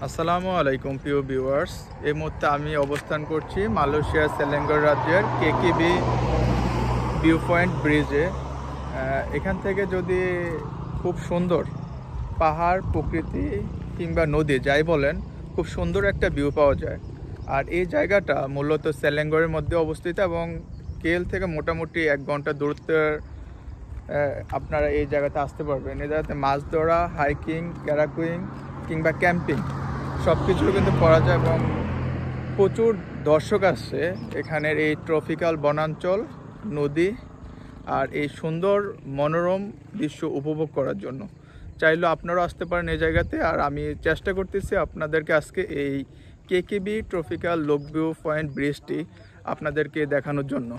আসসালামু আলাইকুম প্রিয় ভিউয়ার্স। এই মুহূর্তে আমি অবস্থান করছি মালয়েশিয়ার সেলেঙ্গর রাজ্যের কেকিবি ভিউ পয়েন্ট ব্রিজে। এখান থেকে যদি খুব সুন্দর পাহাড়, প্রকৃতি কিংবা নদী যাই বলেন, খুব সুন্দর একটা ভিউ পাওয়া যায়। আর এই জায়গাটা মূলত সেলেঙ্গরের মধ্যে অবস্থিত এবং কেএল থেকে মোটামুটি 1 ঘন্টা দূরত্বের আপনারা এই জায়গাতে আসতে পারবেন। এই জায়গাতে মাছ ধরা, হাইকিং, ক্যারাকুইং কিংবা ক্যাম্পিং সব কিছু কিন্তু করা যায় এবং প্রচুর দর্শক আসছে এখানের এই ট্রপিক্যাল বনাঞ্চল, নদী আর এই সুন্দর মনোরম দৃশ্য উপভোগ করার জন্য। চাইলেও আপনারাও আসতে পারেন এই জায়গাতে। আর আমি চেষ্টা করতেছি আপনাদেরকে আজকে এই কেকিবি ট্রপিক্যাল লোক ভিউ পয়েন্ট ব্রিজটি আপনাদেরকে দেখানোর জন্য।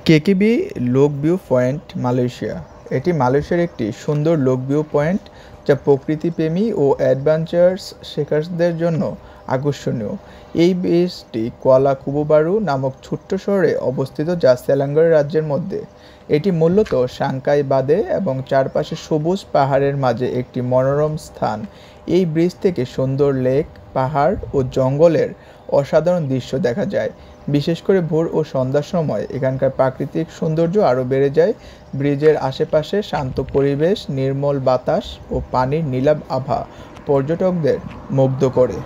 কেকিবি লোক ভিউ পয়েন্ট মালয়েশিয়া। এটি মালয়েশিয়ার একটি সুন্দর লোক ভিউ পয়েন্ট, যা প্রকৃতিপ্রেমী ও অ্যাডভেঞ্চার্স সেকারদের জন্য আকর্ষণীয়। এই ব্রিজটি কুয়ালা কুবুবারু নামক ছোট্ট শহরে অবস্থিত, যা সেলাঙ্গর রাজ্যের মধ্যে। এটি মূলত সাংকাই বাদে এবং চারপাশে সবুজ পাহাড়ের মাঝে একটি মনোরম স্থান। এই ব্রিজ থেকে সুন্দর লেক, পাহাড় ও জঙ্গলের অসাধারণ দৃশ্য দেখা যায়। বিশেষ করে ভোর ও সন্ধ্যার সময় এখানকার প্রাকৃতিক সৌন্দর্য আরও বেড়ে যায়। ব্রিজের আশেপাশে শান্ত পরিবেশ, নির্মল বাতাস ও পানির নীলাভ আভা পর্যটকদের মুগ্ধ করে।